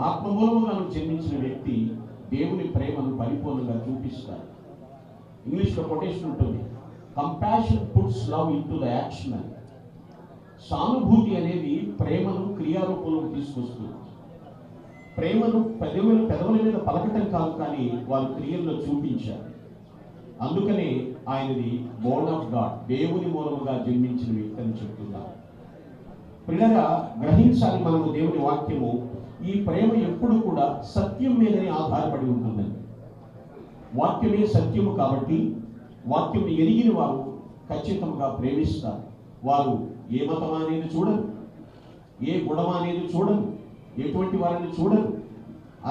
ఆత్మమూలముగాను జన్మించిన వ్యక్తి దేవుని ప్రేమను పరిపూర్ణంగా చూపిస్తారు. ఇంగ్లీష్లో కొటేషన్ ఉంటుంది, compassion puts love into the action అని. సానుభూతి అనేది ప్రేమను క్రియారూపంలోకి తీసుకొస్తుంది. ప్రేమను పెదవుల మీద పలకటం కాదు, కానీ వారు క్రియల్లో చూపించారు. అందుకనే ఆయనది బోర్న్ ఆఫ్ గాడ్, దేవుని మూలముగా జన్మించిన వ్యక్తి అని చెప్తున్నారు. ప్రియులారా, గ్రహించాలి మనము దేవుని వాక్యము. ఈ ప్రేమ ఎప్పుడు కూడా సత్యం మీదనే ఆధారపడి ఉంటుందండి. వాక్యమే సత్యము కాబట్టి వాక్యం ఎరిగిన వారు ఖచ్చితంగా ప్రేమిస్తారు. వారు ఏ మతం అనేది చూడరు, ఏ గుణం అనేది చూడరు, ఎటువంటి వారిని చూడరు.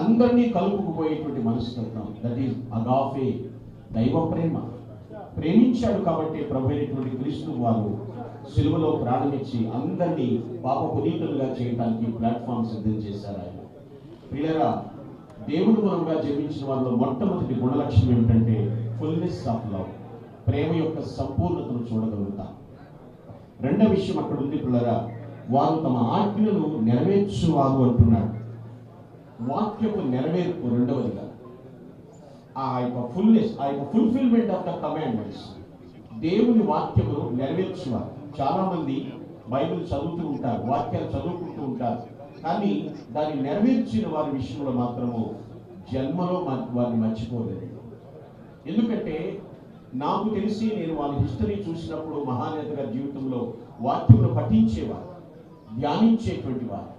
అందరినీ కలుపుకుపోయేటువంటి మనస్తత్వం, దట్ ఈస్ అగాఫే, దైవ ప్రేమ. ప్రేమించాడు కాబట్టి ప్రభు అయినటువంటి క్రీస్తు వారు సిలువలో ప్రాణమిచ్చి అందరినీ పాప పునీతులుగా చేయడానికి ప్లాట్ఫామ్ సిద్ధం చేశారు ఆయన. ప్రియులారా, దేవుడు మూలంగా జన్మించిన వారిలో మొట్టమొదటి గుణలక్షణం ఏమిటంటే ఫుల్నెస్ ఆఫ్ లవ్, ప్రేమ యొక్క సంపూర్ణతను చూడగలుగుతాం. రెండవ విషయం అక్కడ ఉంది ప్రియులారా, వారు తమ ఆజ్ఞలను నెరవేర్చువారు అంటున్నాడు. వాక్యపు నెరవేర్పు రెండవదిగా, ఆ యొక్క ఫుల్నెస్, ఆ యొక్క ఫుల్ఫిల్మెంట్ ఆఫ్ ద కమాండ్మెంట్స్, దేవుని వాక్యమును నెరవేర్చువారు. చాలా మంది బైబిల్ చదువుతూ ఉంటారు, వాక్యాలు చదువుకుంటూ ఉంటారు, కానీ దాన్ని నెరవేర్చిన వారి విషయంలో మాత్రము జన్మలో వారిని మర్చిపోలేదు. ఎందుకంటే నాకు తెలిసి నేను వాళ్ళ హిస్టరీ చూసినప్పుడు మహానేత గారి జీవితంలో వాక్యమును పఠించేవారు, ధ్యానించేటువంటి వారు,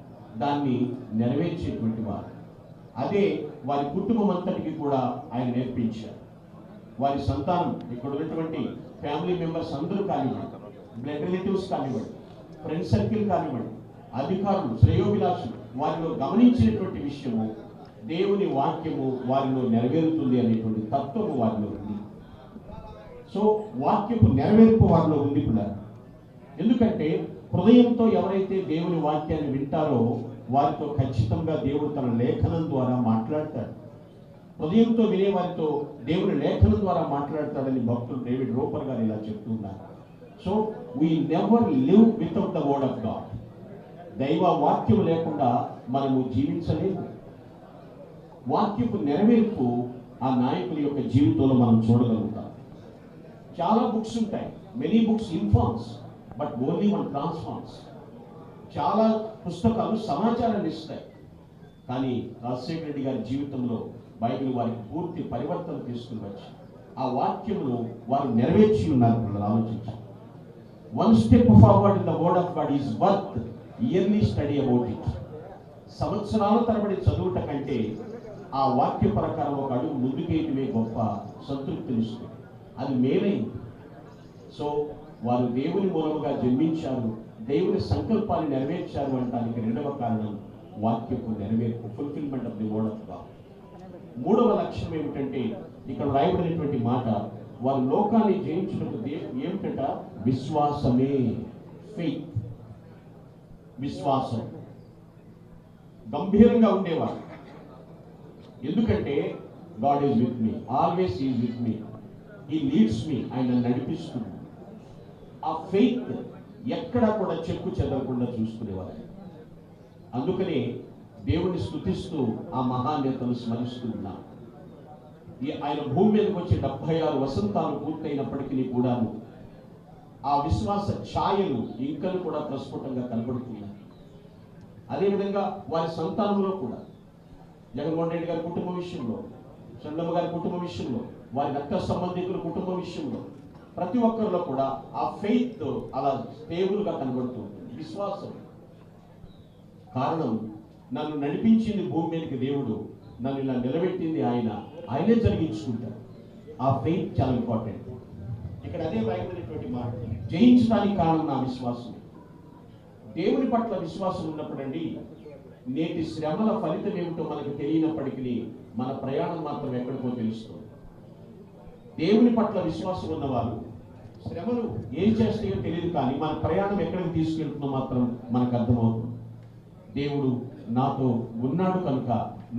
దాన్ని నెరవేర్చేటువంటి వారు. అదే వారి కుటుంబం అంతటికి కూడా ఆయన నేర్పించారు. వారి సంతానం, ఇక్కడ ఉన్నటువంటి ఫ్యామిలీ మెంబర్స్ అందరూ కానివ్వండి, బ్లడ్ రిలేటివ్స్ కానివ్వండి, ఫ్రెండ్ సర్కిల్ కానివ్వండి, అధికారులు, శ్రేయోభిలాషులు, వారిలో గమనించినటువంటి విషయము దేవుని వాక్యము వారిలో నెరవేరుతుంది అనేటువంటి తత్వము వారిలో ఉంది. సో వాక్యపు నెరవేర్పు వారిలో ఉంది కూడా. ఎందుకంటే హృదయంతో ఎవరైతే దేవుని వాక్యాన్ని వింటారో వారితో ఖచ్చితంగా దేవుడు తన లేఖనం ద్వారా మాట్లాడతాడు. హృదయంతో వినే వారితో దేవుని లేఖనం ద్వారా మాట్లాడతాడని భక్తుడు డేవిడ్ రోపర్ గారు ఇలా చెప్తున్నారు. So we never live without the word of God. దైవ వాక్యం లేకుండా మనము జీవించలేము. వాక్యపు నెరవేర్పు ఆ నాయకుల యొక్క జీవితంలో మనం చూడగలుగుతాం. చాలా బుక్స్ ఉంటాయి, many books informs but only one transforms. చాలా పుస్తకాలు సమాచారాన్ని ఇస్తాయి, కానీ రాజశేఖర రెడ్డి గారి జీవితంలో బైబిల్ వారికి పూర్తి పరివర్తన తీసుకుని వచ్చి ఆ వాక్యమును వారు నెరవేర్చి ఉన్నారు. పిల్లలు ఆలోచించారు. One step forward in the word of God is worth yearly study about it. సంవత్సరాల తరబడి చదువుట కంటే ఆ వాక్య ప్రకారం ఒక అడుగు ముందుకేయటమే గొప్ప సంతృప్తినిస్తుంది. అది మేలైంది. సో వారు దేవుని మూలముగా జన్మించారు, దేవుని సంకల్పాన్ని నెరవేర్చారు అనడానికి రెండవ కారణం వాక్యపు నెరవేర్పు, fulfilment of the word of God. మూడవ లక్ష్యం ఏమిటంటే ఇక్కడ రాయబడినటువంటి మాట, వారు లోకాన్ని జయించుటకు ఏమిటట? విశ్వాసమే, ఫెయిత్, విశ్వాసం. గంభీరంగా ఉండేవారు. ఎందుకంటే God is with me, always is with me, he leads me, ఆయన నడిపిస్తుంది. ఆ ఫెయిత్ ఎక్కడా కూడా చెక్కు చెదరకుండా చూసుకునేవారు. అందుకనే దేవుని స్తుతిస్తూ ఆ మహానేతను స్మరిస్తూ ఉన్నాం. ఆయన భూమి మీదకి వచ్చి 76 వసంతాలు పూర్తయినప్పటికీ కూడాను ఆ విశ్వాస ఛాయలు ఇంకను కూడా ప్రస్ఫుటంగా కనబడుతున్నాయి. అదేవిధంగా వారి సంతానంలో కూడా జగన్మోహన్ రెడ్డి గారి కుటుంబం విషయంలో, చంద్రమ్మ గారి కుటుంబం విషయంలో, వారి రక్త సంబంధికుల కుటుంబం విషయంలో ప్రతి ఒక్కరిలో కూడా ఆ ఫెయిత్ అలా స్టేబుల్గా కనబడుతుంది. విశ్వాసం. కారణం, నన్ను నడిపించింది భూమి మీదకి దేవుడు, నన్ను ఇలా నిలబెట్టింది ఆయనే జరిగించుకుంటారు. ఆ ఫెయిత్ చాలా ఇంపార్టెంట్. ఇక్కడ అదే రాయబడినటువంటి మాట, జయించడానికి కారణం నా విశ్వాసం. దేవుని పట్ల విశ్వాసం ఉన్నప్పుడండి నేటి శ్రమల ఫలితం ఏమిటో మనకు తెలియనప్పటికీ మన ప్రయాణం మాత్రం ఎక్కడికో తెలుస్తుంది. దేవుని పట్ల విశ్వాసం ఉన్నవారు శ్రమలు ఏం చేస్తాయో తెలియదు, కానీ మన ప్రయాణం ఎక్కడికి తీసుకెళ్తుందో మాత్రం మనకు అర్థమవుతుంది. దేవుడు నాతో ఉన్నాడు కనుక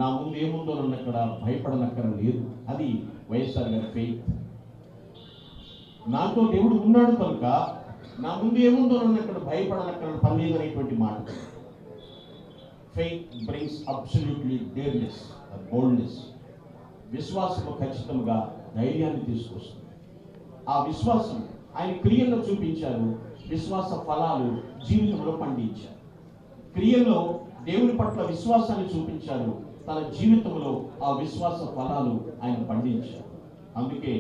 నా ముందు ఏముందో నన్ను అక్కడ భయపడనక్కర లేదు. అది వైఎస్ఆర్ గారి ఫెయిత్. నాతో దేవుడు ఉన్నాడు కనుక నా ముందు ఏముందో నన్ను అక్కడ భయపడనక్కడ పని లేదు అనేటువంటి మాట. Faith brings absolutely డేర్నెస్, boldness. విశ్వాసము ఖచ్చితంగా ధైర్యాన్ని తీసుకొస్తుంది. ఆ విశ్వాసం ఆయన క్రియల్లో చూపించారు, విశ్వాస ఫలాలు జీవితంలో పండించారు. క్రియల్లో దేవుని పట్ల విశ్వాసాన్ని చూపించారు, తన జీవితంలో ఆ విశ్వాస ఫలాలు ఆయన పండించారు. అందుకే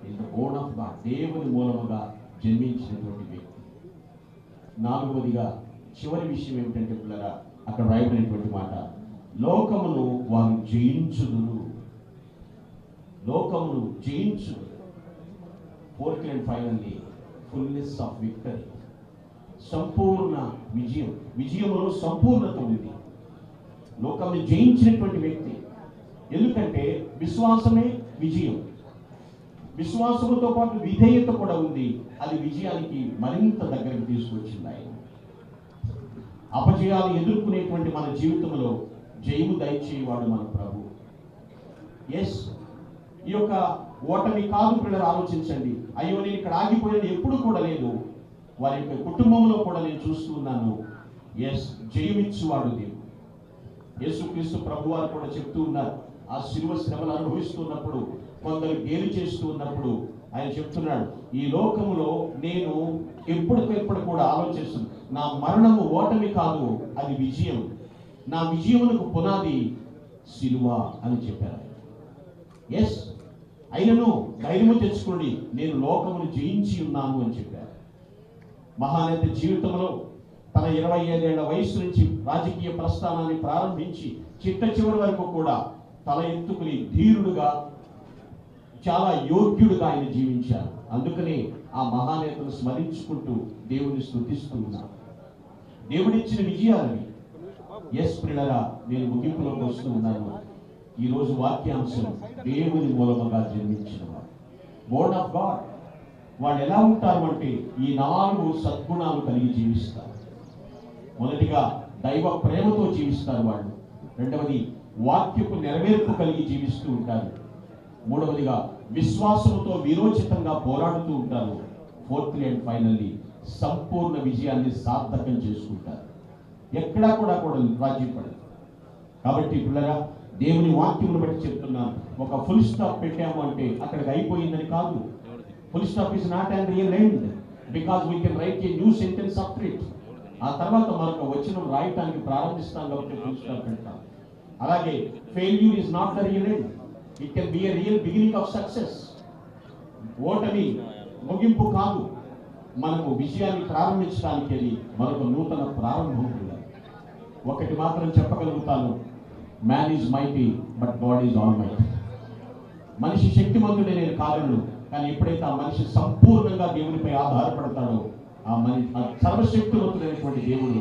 in the Born of God, దేవుని మూలముగా జన్మించినటువంటి వ్యక్తి. నాలుగవదిగా చివరి విషయం ఏమిటంటే పిల్లరా, అక్కడ రాయబడినటువంటి మాట, లోకమును వారు జయించుదురు. లోకమును జయించుదురు. Fourth and finally fullness of victory. సంపూర్ణ విజయం. విజయములో సంపూర్ణత ఉంది. లోకాన్ని జయించినటువంటి వ్యక్తి. ఎందుకంటే విశ్వాసమే విజయం. విశ్వాసముతో పాటు విధేయత కూడా ఉంది. అది విజయానికి మరింత దగ్గరికి తీసుకొచ్చింది ఆయన. అపజయాలు ఎదుర్కొనేటువంటి మన జీవితంలో జయము దయచేవాడు మన ప్రభు. ఎస్, ఈ యొక్క ఓటమి కాదు పిల్లలు, ఆలోచించండి. అయ్యో నేను ఇక్కడ ఆగిపోయాను ఎప్పుడు కూడా లేదు. వారి యొక్క కుటుంబంలో కూడా నేను చూస్తున్నాను. ఎస్, జయమిచ్చువాడు దేవుడు. యేసుక్రీస్తు ప్రభు వారు కూడా చెప్తూ ఉన్నారు, ఆ శిలువ శ్రమలు అనుభవిస్తున్నప్పుడు, కొందరు గేలి చేస్తూ ఉన్నప్పుడు ఆయన చెప్తున్నాడు, ఈ లోకములో నేను ఎప్పటికెప్పుడు కూడా ఆలోచిస్తున్నాను, నా మరణము ఓటమి కాదు, అది విజయం. నా విజయమునకు పునాది శిలువ అని చెప్పారు. ఎస్, అయినను ధైర్యము తెచ్చుకోండి, నేను లోకమును జయించి ఉన్నాను అని చెప్పారు. మహానేత జీవితంలో తన 25 ఏళ్ల వయసు నుంచి రాజకీయ ప్రస్థానాన్ని ప్రారంభించి చిట్ట చివరి వరకు కూడా తల ఎత్తుకుని ధీరుడుగా, చాలా యోగ్యుడుగా ఆయన జీవించారు. అందుకనే ఆ మహానేతను స్మరించుకుంటూ దేవుని స్తుతిస్తూ ఉన్నారు. దేవుడిచ్చిన విజయాలని. ఎస్ ప్రియులారా, నేను ముగింపులోకి వస్తూ ఉన్నాను. ఈరోజు వాక్యాంశం, దేవుని మూలముగా జన్మించిన వాడు, బోర్న్ ఆఫ్ గాడ్. వాళ్ళు ఎలా ఉంటారు అంటే ఈ 4 సద్గుణాలు కలిగి జీవిస్తారు. మొదటిగా దైవ ప్రేమతో జీవిస్తారు వాళ్ళు. రెండవది వాక్యపు నెరవేర్పు కలిగి జీవిస్తూ ఉంటారు. మూడవదిగా విశ్వాసముతో విరోచితంగా పోరాడుతూ ఉంటారు. ఫోర్త్లీ అండ్ ఫైనల్లీ సంపూర్ణ విజయాన్ని సార్థకం చేసుకుంటారు. ఎక్కడా కూడా రాజీ పడదు. కాబట్టి పిల్లరా, దేవుని వాక్యమును బట్టి చెప్తున్నాను, ఒక ఫుల్ స్టాప్ పెట్టాము అంటే అక్కడికి అయిపోయిందని కాదు. Full stop is not and real end, because we can write a new sentence after it. ఆ తర్వాత మరొక వచనం రాయటానికి ప్రారంభిస్తాం కాబట్టి ఫుల్ స్టాప్ పెడతాం. అలాగే failure is not the real end, it can be a real beginning of success. ఓటమి ముగింపు కాదు, మనకు విజయాన్ని ప్రారంభించడానికి అది మరొక నూతన ప్రారంభం. ఒకటి మాత్రం చెప్పగలుగుతాను, man is mighty but God is almighty. మనిషి శక్తిమంతుడే నేను కారణను, కానీ ఎప్పుడైతే ఆ మనిషి సంపూర్ణంగా దేవునిపై ఆధారపడతాడో ఆ సర్వశక్తివంతుడైనటువంటి దేవుడు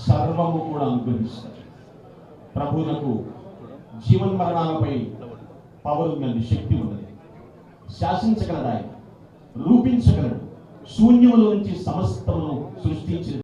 సర్వము కూడా అనుగ్రహిస్తాడు. ప్రభువునకు జీవన్ మరణాలపై పవర్ ఉందండి, శక్తి ఉన్నది. శాసించగలడు ఆయన, రూపించగలడు. శూన్యములో నుంచి సమస్తమును సృష్టించిన